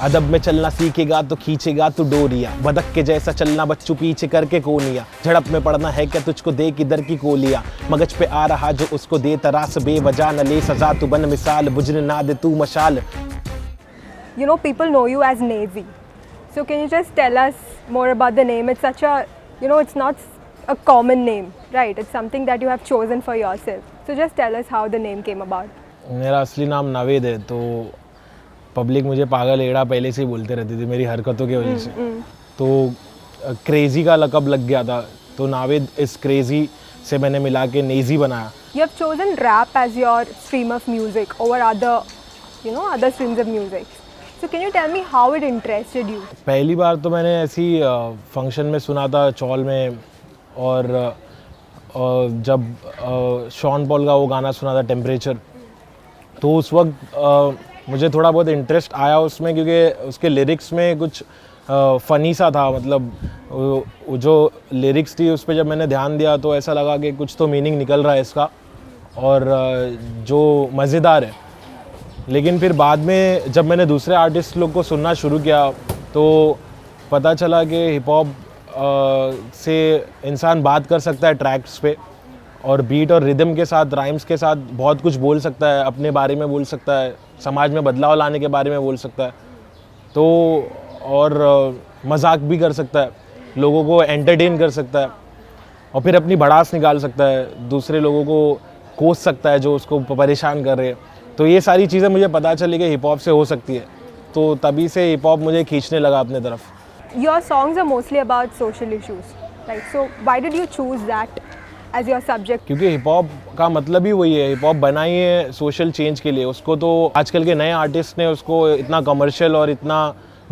अदब में चलना सीखेगा तो खींचेगा तू डोरिया, बदक के जैसा चलना बच्चू पीछे करके कोनिया, झड़प में पड़ना है क्या तुझको दे किधर की गोलियां, मगज पे आ रहा जो उसको दे तरास बेवजह न ले सजा, तू बन मिसाल बुझने ना दे तू मशाल। You know, people know you as Navy. So can you just tell us more about the name? It's such a, it's not a common name, right? It's something that you have chosen for yourself. So just tell us how the name came about. मेरा असली नाम नावेद है, तो public मुझे पागल एड़ा पहले से ही बोलते रहती थी मेरी हरकतों की वजह से। तो क्रेज़ी का लक़ब लग गया था, तो नावेद इस क्रेज़ी से मैंने मिला के नेज़ी बनाया। You have chosen rap as your stream of music over other streams of music. So can you tell me how it interested you? पहली बार तो मैंने ऐसी फंक्शन में सुना था चौल में, और जब शॉन पॉल का वो गाना सुना था टेम्परेचर, तो उस वक्त मुझे थोड़ा बहुत इंटरेस्ट आया उसमें, क्योंकि उसके लिरिक्स में कुछ फ़नी सा था। मतलब वो जो लिरिक्स थी उस पर जब मैंने ध्यान दिया तो ऐसा लगा कि कुछ तो मीनिंग निकल रहा है इसका, और जो मज़ेदार है। लेकिन फिर बाद में जब मैंने दूसरे आर्टिस्ट लोग को सुनना शुरू किया तो पता चला कि हिप हॉप से इंसान बात कर सकता है ट्रैक्स पे, और बीट और रिदम के साथ, राइम्स के साथ बहुत कुछ बोल सकता है, अपने बारे में बोल सकता है, समाज में बदलाव लाने के बारे में बोल सकता है, तो और मजाक भी कर सकता है, लोगों को एंटरटेन कर सकता है, और फिर अपनी भड़ास निकाल सकता है, दूसरे लोगों को कोस सकता है जो उसको परेशान कर रहे हैं। तो ये सारी चीज़ें मुझे पता चली कि हिप हॉप से हो सकती है, तो तभी से हिप हॉप मुझे खींचने लगा अपने तरफ। Your songs are mostly about social issues, right? So why did you choose that as your subject? क्योंकि हिप हॉप का मतलब ही वही है, हिप हॉप बनाई है सोशल चेंज के लिए। उसको तो आजकल के नए आर्टिस्ट ने उसको इतना कमर्शियल और इतना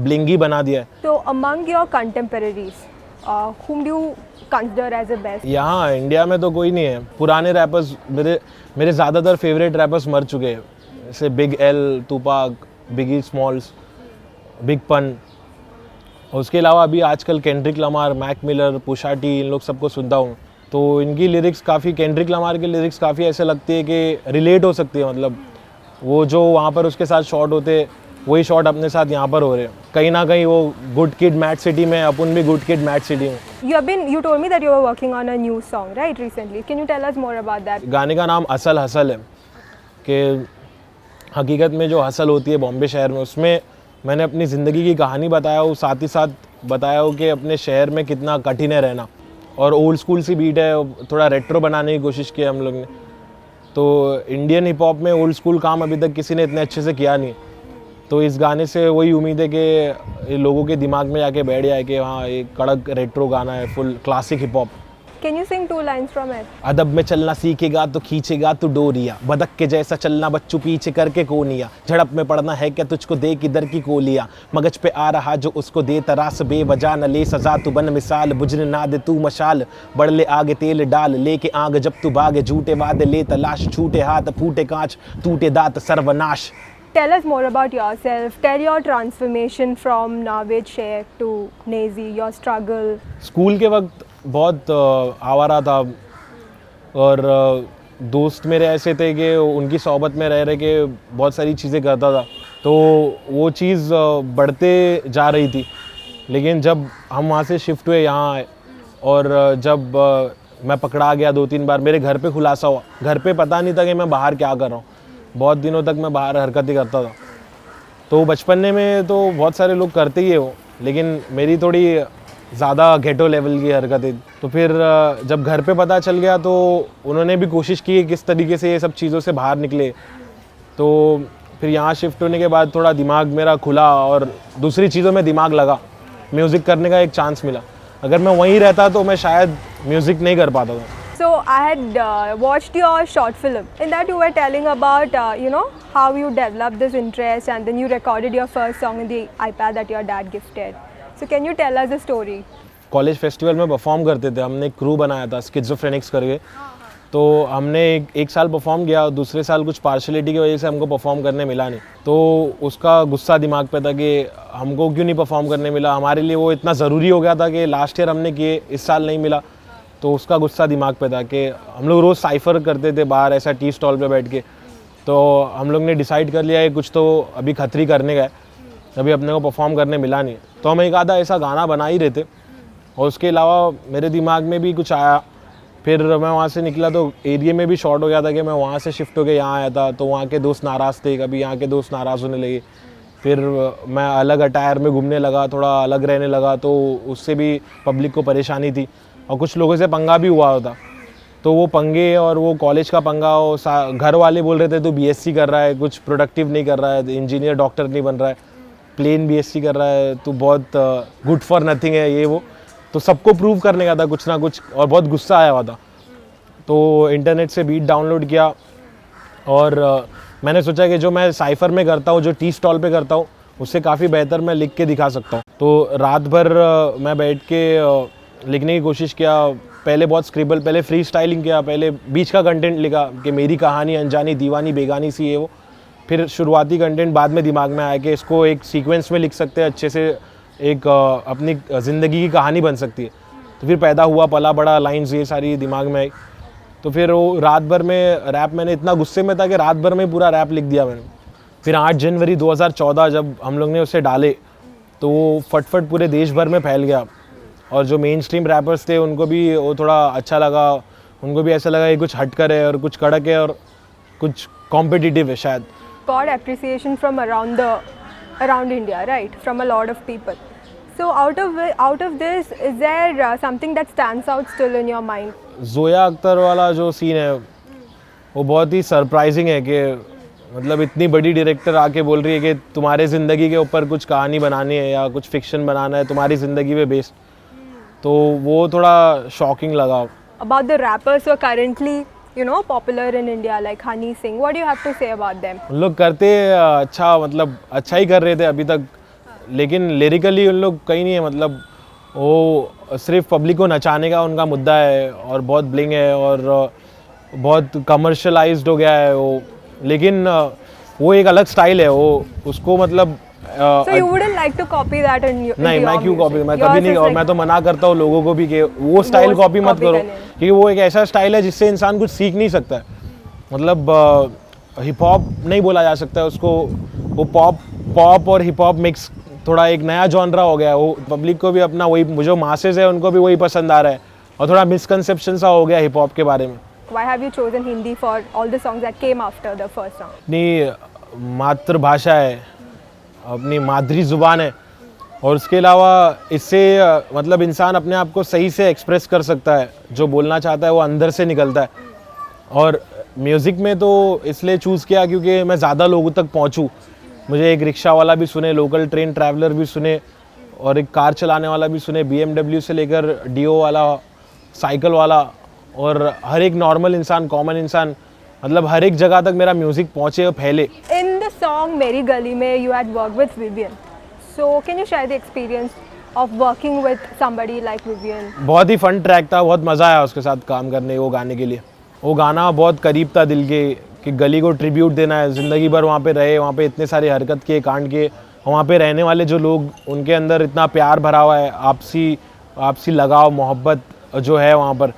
ब्लिंगी बना दिया है। So among your contemporaries, whom do you consider as the best? यहाँ इंडिया में तो कोई नहीं है। पुराने रैपर्स मेरे ज़्यादातर फेवरेट रैपर्स मर चुके हैं, जैसे Big L, Tupac, Biggie Smalls, Big Pun. उसके अलावा अभी आजकल Kendrick Lamar, Mac Miller, Pusha T, इन लोग सबको सुनता हूँ। तो इनकी लिरिक्स काफ़ी, केंड्रिक लमार की लिरिक्स काफ़ी ऐसे लगती है कि रिलेट हो सकती है। मतलब वो जो वहाँ पर उसके साथ शॉट होते, वही शॉट अपने साथ यहाँ पर हो रहे हैं। कहीं ना कहीं वो गुड किड मैड सिटी में, अपन भी गुड किड मैड सिटी में। You told me that you were working on a new song, right, recently. Can you tell us more about that? गाने का नाम असल हसल है, कि हकीकत में जो हसल होती है बॉम्बे शहर में, उसमें मैंने अपनी ज़िंदगी की कहानी बताया हूँ, साथ ही साथ बताया हूँ कि अपने शहर में कितना कठिन है रहना। और ओल्ड स्कूल सी बीट है, थोड़ा रेट्रो बनाने की कोशिश की हम लोग ने। तो इंडियन हिप हॉप में ओल्ड स्कूल काम अभी तक किसी ने इतने अच्छे से किया नहीं, तो इस गाने से वही उम्मीद है कि लोगों के दिमाग में जाके बैठ जाए कि हाँ, एक कड़क रेट्रो गाना है, full classic hip hop. Can you sing 2 lines from it? अदब में चलना सीखेगा तो खींचेगा तू डोरिया, बदक के जैसा चलना बच्चू पीछे करके कोनिया, झड़प में पड़ना है क्या तुझको दे किधर की गोलियां, मगज पे आ रहा जो उसको दे तरास बेवजह न ले सजा, तू बन मिसाल बुझने ना दे तू मशाल, बढ़ ले आगे तेल डाल लेके आग जब तू भागे, झूठे वादे ले तलाश, छूटे हाथ फूटे कांच टूटे दांत सर्वनाश। Tell us more about yourself. Tell your transformation from Navid Sheikh to Nazi, your struggle. School के वक्त बहुत आवारा था, और दोस्त मेरे ऐसे थे कि उनकी सोबत में रह के बहुत सारी चीज़ें करता था, तो वो चीज़ बढ़ते जा रही थी। लेकिन जब हम वहाँ से शिफ्ट हुए यहाँ आए, और जब मैं पकड़ा गया 2-3 बार, मेरे घर पे खुलासा हुआ। घर पे पता नहीं था कि मैं बाहर क्या कर रहा हूँ, बहुत दिनों तक मैं बाहर हरकतें करता था। तो बचपन में तो बहुत सारे लोग करते ही है वो, लेकिन मेरी थोड़ी ज़्यादा गेटो लेवल की हरकतें। तो फिर जब घर पे पता चल गया तो उन्होंने भी कोशिश की किस तरीके से ये सब चीज़ों से बाहर निकले। तो फिर यहाँ शिफ्ट होने के बाद थोड़ा दिमाग मेरा खुला और दूसरी चीज़ों में दिमाग लगा, म्यूज़िक करने का एक चांस मिला। अगर मैं वहीं रहता तो मैं शायद म्यूज़िक नहीं कर पाता था। So I had watched your short film. In that you were telling about how you developed this interest, and then you recorded your first song in the iPad that your dad gifted. So can you tell us the story? College festival में perform करते थे, हमने एक crew बनाया था स्किज़ोफ्रेनिक्स करके। तो हमने एक साल परफॉर्म किया, दूसरे साल कुछ पार्शलिटी की वजह से हमको परफॉर्म करने मिला नहीं। तो उसका गुस्सा दिमाग पे था कि हमको क्यों नहीं परफॉर्म करने मिला, हमारे लिए वो इतना ज़रूरी हो गया था कि लास्ट ईयर हमने किए, इस साल नहीं मिला। तो उसका गुस्सा दिमाग पे था कि हम लोग रोज़ साइफ़र करते थे बाहर ऐसा टी स्टॉल पे बैठ के। तो हम लोग ने डिसाइड कर लिया है कुछ तो अभी खतरी करने का है। अभी अपने को परफॉर्म करने मिला नहीं, तो हम एक आधा ऐसा गाना बना ही रहे थे। और उसके अलावा मेरे दिमाग में भी कुछ आया, फिर मैं वहाँ से निकला तो एरिया में भी शॉर्ट हो गया था कि मैं वहाँ से शिफ्ट होकर यहाँ आया था, तो वहाँ के दोस्त नाराज़ थे, कभी यहाँ के दोस्त नाराज़ होने लगे। फिर मैं अलग अटायर में घूमने लगा, थोड़ा अलग रहने लगा, तो उससे भी पब्लिक को परेशानी थी और कुछ लोगों से पंगा भी हुआ होता। तो वो पंगे और वो कॉलेज का पंगा, घर वाले बोल रहे थे तो बीएससी कर रहा है, कुछ प्रोडक्टिव नहीं कर रहा है, इंजीनियर डॉक्टर नहीं बन रहा है, प्लेन बीएससी कर रहा है, तो बहुत गुड फॉर नथिंग है ये वो। तो सबको प्रूव करने का था कुछ ना कुछ, और बहुत गुस्सा आया हुआ था। तो इंटरनेट से बीट डाउनलोड किया और मैंने सोचा कि जो मैं साइफ़र में करता हूँ, जो टी स्टॉल पे करता हूँ, उससे काफ़ी बेहतर मैं लिख के दिखा सकता हूँ। तो रात भर मैं बैठ के लिखने की कोशिश किया। पहले बहुत स्क्रिबल, पहले फ्री स्टाइलिंग किया, पहले बीच का कंटेंट लिखा कि मेरी कहानी अनजानी दीवानी बेगानी सी है वो। फिर शुरुआती कंटेंट बाद में दिमाग में आया कि इसको एक सीक्वेंस में लिख सकते हैं अच्छे से, एक अपनी ज़िंदगी की कहानी बन सकती है। तो फिर पैदा हुआ पला बड़ा लाइन्स ये सारी दिमाग में आई। तो फिर वो रात भर में रैप, मैंने इतना गुस्से में था कि रात भर में पूरा रैप लिख दिया मैंने। फिर 8 जनवरी 2014 जब हम लोग ने उसे डाले तो वो फटफट पूरे देश भर में फैल गया, और जो मेन स्ट्रीम रैपर्स थे उनको भी वो थोड़ा अच्छा लगा, उनको भी ऐसा लगा कि कुछ हटकर है और कुछ कड़क है और कुछ कॉम्पिटिटिव है शायद। Got appreciation from around India, right? From a lot of people. So out of this, is there something that stands out still in your mind? Zoya Akhtar वाला जो सीन है वो बहुत ही सरप्राइजिंग है कि मतलब इतनी बड़ी डायरेक्टर आके बोल रही है कि तुम्हारे ज़िंदगी के ऊपर कुछ कहानी बनानी है या कुछ फिक्शन बनाना है तुम्हारी ज़िंदगी पे बेस्ड, तो वो थोड़ा शॉकिंग लगा। About the rappers who are currently, popular in India, like Honey Singh, what do you have to say about them? उन लोग करते अच्छा, मतलब अच्छा ही कर रहे थे अभी तक, लेकिन लिरिकली उन लोग कहीं नहीं है। मतलब वो सिर्फ पब्लिक को नचाने का उनका मुद्दा है और बहुत ब्लिंग है और बहुत कमर्शलाइज्ड हो गया है वो। लेकिन वो एक अलग स्टाइल है, वो उसको मतलब So you wouldn't like to copy that in your नहीं, मैं क्यों कॉपी, मैं कभी नहीं, और मैं तो मना करता हूँ लोगों को भी कि वो स्टाइल वो कॉपी मत copy करो, करने में। क्योंकि वो एक ऐसा स्टाइल है जिससे इंसान कुछ सीख नहीं सकता है। मतलब हिप हॉप नहीं बोला जा सकता है उसको, वो पॉप और हिप हॉप मिक्स थोड़ा एक नया जॉनरा हो गया है। वो पब्लिक को भी अपना वही, जो मासेस है उनको भी वही पसंद आ रहा है, और थोड़ा मिसकंसेप्शन सा हो गया हिप हॉप के बारे में। Why have you chosen Hindi for all the songs that came after the first song? अपनी मातृभाषा है, अपनी मादरी ज़ुबान है, और उसके अलावा इससे मतलब इंसान अपने आप को सही से एक्सप्रेस कर सकता है, जो बोलना चाहता है वो अंदर से निकलता है। और म्यूज़िक में तो इसलिए चूज़ किया क्योंकि मैं ज़्यादा लोगों तक पहुंचूं। मुझे एक रिक्शा वाला भी सुने, लोकल ट्रेन ट्रैवलर भी सुने, और एक कार चलाने वाला भी सुने, BMW से लेकर DO वाला, साइकिल वाला, और हर एक नॉर्मल इंसान, कॉमन इंसान, मतलब हर एक जगह तक मेरा म्यूज़िक पहुँचे और फैले। In the song Meri Gali mein, you had worked with Vivian. So can you share the experience of working with somebody like Vivian? बहुत ही फन ट्रैक था, बहुत मज़ा आया उसके साथ काम करने वो गाने के लिए। वो गाना बहुत करीब था दिल के, कि गली को ट्रिब्यूट देना है, ज़िंदगी भर वहाँ पे रहे, वहाँ पे इतने सारे हरकत किए, कांड किए, वहाँ पे रहने वाले जो लोग, उनके अंदर इतना प्यार भरा हुआ है, आपसी लगाव मोहब्बत जो है वहाँ पर,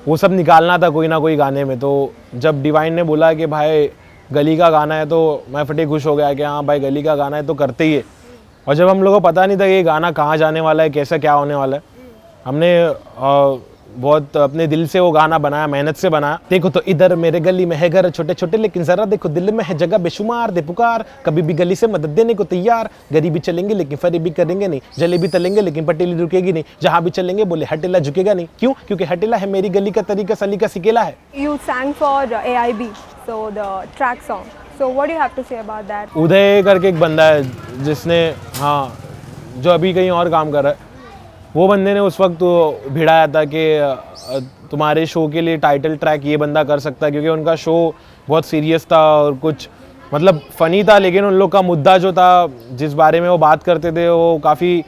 वो सब निकालना था कोई ना कोई गाने में। तो जब डिवाइन ने बोला कि भाई गली का गाना है, तो मैं फटे खुश हो गया कि हाँ भाई गली का गाना है तो करते ही है। और जब हम लोगों को पता नहीं था कि ये गाना कहाँ जाने वाला है, कैसा क्या होने वाला है, हमने बहुत अपने दिल से वो गाना बनाया, मेहनत से बनाया। देखो तो इधर मेरे गली में है घर छोटे छोटे, लेकिन ज़रा देखो दिल में है जगह बेशुमार, दे पुकार कभी भी गली से मदद देने को तैयार, गरीबी चलेंगे लेकिन फरीबी करेंगे नहीं, जलेबी तलेंगे लेकिन पटेली रुकेगी नहीं, जहाँ भी चलेंगे बोले हटेला झुकेगा नहीं। क्यों? क्योंकि हटेला है मेरी गली का तरीका, सलीका सिकेला है। You sang for AIB, so the track song. So what do you have to say about that? उदय करके एक बंदा है जिसने, हाँ, जो अभी कहीं और काम कर रहा है, वो बंदे ने उस वक्त तो भिड़ाया था कि तुम्हारे शो के लिए टाइटल ट्रैक ये बंदा कर सकता है, क्योंकि उनका शो बहुत सीरियस था और कुछ मतलब फ़नी था, लेकिन उन लोग का मुद्दा जो था, जिस बारे में वो बात करते थे, वो काफ़ी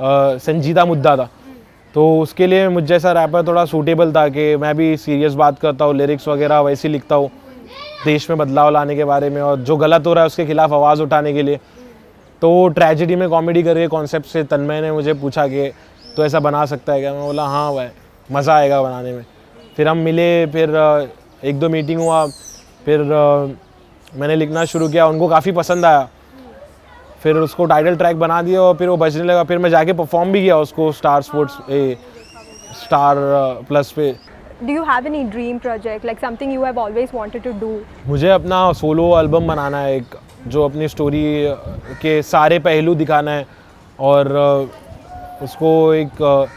संजीदा मुद्दा था। तो उसके लिए मुझ जैसा रैपर थोड़ा सूटेबल था कि मैं भी सीरियस बात करता हूँ, लिरिक्स वगैरह वैसे लिखता हूँ देश में बदलाव लाने के बारे में, और जो गलत हो रहा है उसके खिलाफ आवाज़ उठाने के लिए। तो ट्रेजेडी में कॉमेडी करके कॉन्सेप्ट से तन्मय ने मुझे पूछा कि तो ऐसा बना सकता है क्या? मैं बोला हाँ भाई, मज़ा आएगा बनाने में। फिर हम मिले, फिर 1-2 मीटिंग हुआ, फिर मैंने लिखना शुरू किया, उनको काफ़ी पसंद आया। फिर उसको टाइटल ट्रैक बना दिया और फिर वो बजने लगा। फिर मैं जाके परफॉर्म भी किया उसको स्टार प्लस पे। Do you have any dream project, like something you have always wanted to do? मुझे अपना सोलो एल्बम बनाना है एक, जो अपनी स्टोरी के सारे पहलू दिखाना है और उसको एक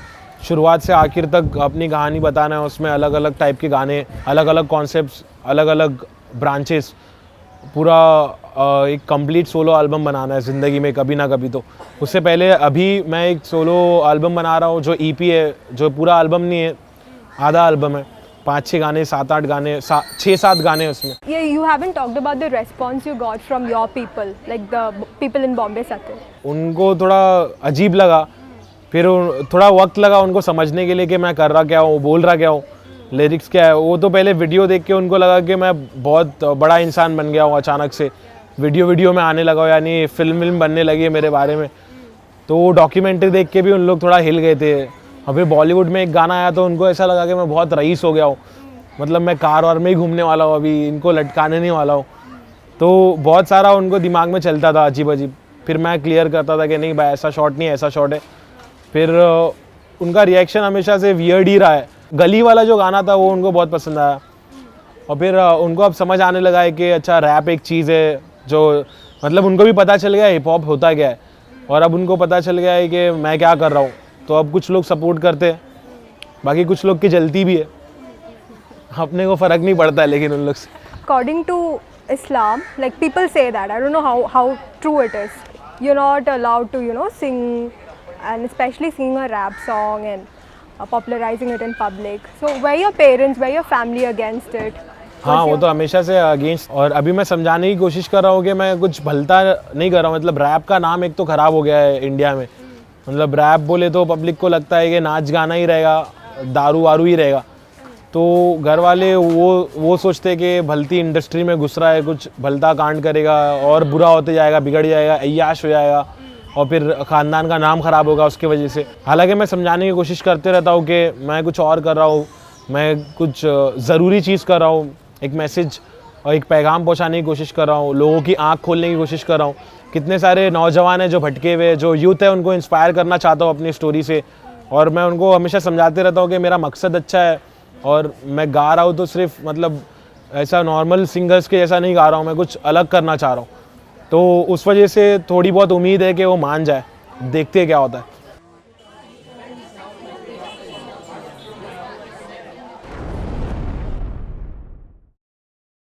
शुरुआत से आखिर तक अपनी कहानी बताना है। उसमें अलग अलग टाइप के गाने, अलग अलग कॉन्सेप्ट्स, अलग अलग ब्रांचेस, पूरा एक कंप्लीट सोलो एल्बम बनाना है ज़िंदगी में कभी ना कभी। तो उससे पहले अभी मैं एक सोलो एल्बम बना रहा हूँ जो ईपी है, जो पूरा एल्बम नहीं है, आधा एल्बम है। 5-6 गाने, 7-8 गाने, 6-7 गाने उसमें। Yeah, you haven't talked about the response you got from your people, like the people in Bombay Satir. उनको थोड़ा अजीब लगा, फिर थोड़ा वक्त लगा उनको समझने के लिए कि मैं कर रहा क्या हूँ, बोल रहा क्या हूँ, लिरिक्स क्या है। वो तो पहले वीडियो देख के उनको लगा कि मैं बहुत बड़ा इंसान बन गया हूँ, अचानक से वीडियो में आने लगा, यानी फिल्म बनने लगी है मेरे बारे में। तो वो डॉक्यूमेंट्री देख के भी उन लोग थोड़ा हिल गए थे। और फिर बॉलीवुड में एक गाना आया तो उनको ऐसा लगा कि मैं बहुत रईस हो गया हूँ, मतलब मैं कार वार में ही घूमने वाला हूँ, अभी इनको लटकाने नहीं वाला हूँ। तो बहुत सारा उनको दिमाग में चलता था अजीब अजीब। फिर मैं क्लियर करता था कि नहीं भाई, ऐसा शॉट नहीं है, ऐसा शॉट है। फिर उनका रिएक्शन हमेशा से वियर्ड ही रहा है। गली वाला जो गाना था वो उनको बहुत पसंद आया और फिर उनको अब समझ आने लगा है कि अच्छा रैप एक चीज़ है, जो मतलब उनको भी पता चल गया हिप हॉप होता क्या है। और अब उनको पता चल गया है कि मैं क्या कर रहा हूँ। तो अब कुछ लोग सपोर्ट करते हैं, बाकी कुछ लोग की जलती भी है, अपने को फ़र्क नहीं पड़ता है लेकिन उन लोग से। According to Islam, like people say that, I don't know how true it is. You're not allowed to, sing, and especially sing a rap song and popularizing it in public. So were your parents, were your family against it? हाँ, वो तो हमेशा से against. और अभी मैं समझाने की कोशिश कर रहा हूँ कि मैं कुछ भलता नहीं कर रहा हूँ। मतलब रैप का नाम एक तो ख़राब हो गया है इंडिया में। मतलब रैप बोले तो पब्लिक को लगता है कि नाच गाना ही रहेगा, दारू वारू ही रहेगा। तो घर वाले वो सोचते हैं कि भलती इंडस्ट्री में घुस रहा है, कुछ भलता कांड करेगा और बुरा होते जाएगा, बिगड़ जाएगा, अय्याश हो जाएगा और फिर ख़ानदान का नाम ख़राब होगा उसकी वजह से। हालांकि मैं समझाने की कोशिश करते रहता हूँ कि मैं कुछ और कर रहा हूँ, मैं कुछ ज़रूरी चीज़ कर रहा हूँ, एक मैसेज और एक पैगाम पहुँचाने की कोशिश कर रहा हूँ, लोगों की आँख खोलने की कोशिश कर रहा हूँ। कितने सारे नौजवान हैं जो भटके हुए, जो यूथ है, उनको इंस्पायर करना चाहता हूँ अपनी स्टोरी से। और मैं उनको हमेशा समझाते रहता हूँ कि मेरा मकसद अच्छा है और मैं गा रहा हूँ तो सिर्फ मतलब ऐसा नॉर्मल सिंगर्स के जैसा नहीं गा रहा हूँ, मैं कुछ अलग करना चाह रहा हूँ। तो उस वजह से थोड़ी बहुत उम्मीद है कि वो मान जाए, देखते हैं क्या होता है।